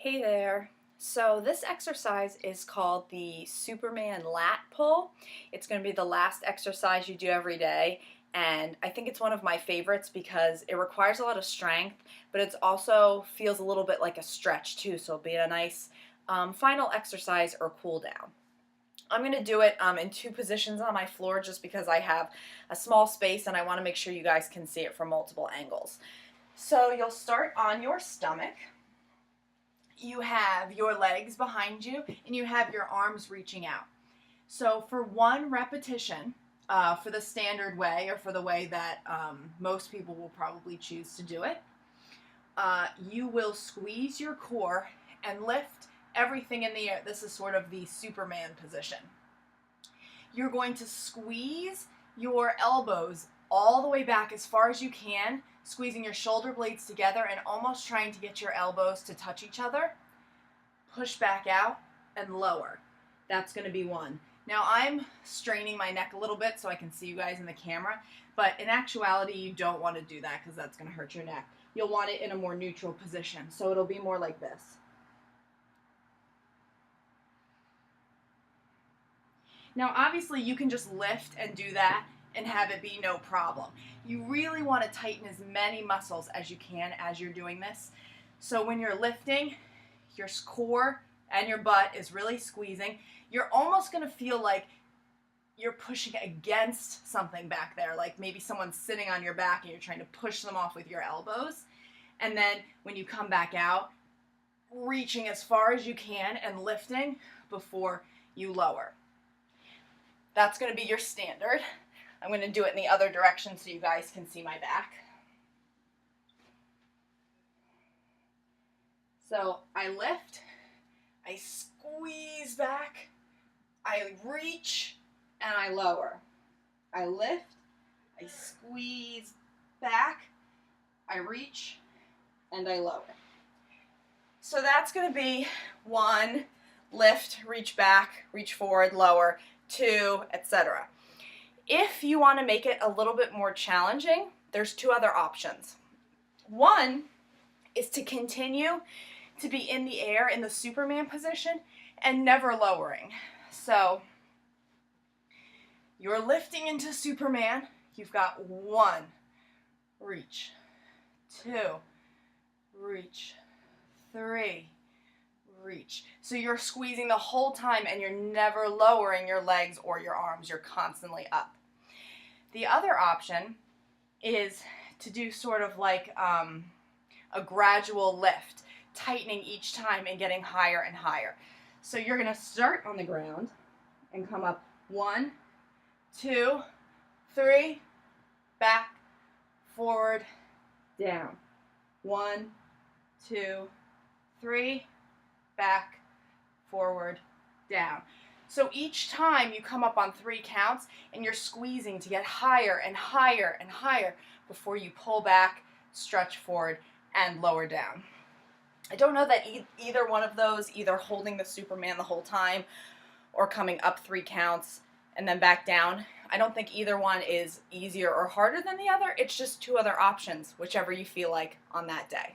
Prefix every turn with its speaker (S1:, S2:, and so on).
S1: Hey there. So this exercise is called the Superman Lat Pull. It's going to be the last exercise you do every day, and I think it's one of my favorites because it requires a lot of strength, but it also feels a little bit like a stretch too, so it'll be a nice final exercise or cool down. I'm going to do it in two positions on my floor just because I have a small space and I want to make sure you guys can see it from multiple angles. So you'll start on your stomach. You have your legs behind you and you have your arms reaching out. So for one repetition, for the standard way or for the way that most people will probably choose to do it, you will squeeze your core and lift everything in the air. This is sort of the Superman position. You're going to squeeze your elbows all the way back as far as you can, squeezing your shoulder blades together and almost trying to get your elbows to touch each other. Push back out and lower. That's going to be one. Now I'm straining my neck a little bit so I can see you guys in the camera, but in actuality you don't want to do that because that's going to hurt your neck. You'll want it in a more neutral position, so it'll be more like this. Now obviously you can just lift and do that and have it be no problem. You really want to tighten as many muscles as you can as you're doing this. So when you're lifting, your core and your butt is really squeezing. You're almost going to feel like you're pushing against something back there, like maybe someone's sitting on your back and you're trying to push them off with your elbows. And then when you come back out, reaching as far as you can and lifting before you lower. That's going to be your standard. I'm going to do it in the other direction so you guys can see my back. So I lift, I squeeze back, I reach, and I lower. I lift, I squeeze back, I reach, and I lower. So that's going to be 1, lift, reach back, reach forward, lower, 2, etc. If you want to make it a little bit more challenging, there's 2 other options. One is to continue to be in the air in the Superman position and never lowering. So you're lifting into Superman. You've got 1, reach, 2, reach, 3, reach. So you're squeezing the whole time and you're never lowering your legs or your arms. You're constantly up. The other option is to do sort of like a gradual lift, tightening each time and getting higher and higher. So you're going to start on the ground and come up 1, 2, 3, back, forward, down. 1, 2, 3, back, forward, down. So each time you come up on 3 counts and you're squeezing to get higher and higher and higher before you pull back, stretch forward, and lower down. I don't know that either one of those, either holding the Superman the whole time or coming up 3 counts and then back down, I don't think either one is easier or harder than the other. It's just 2 other options, whichever you feel like on that day.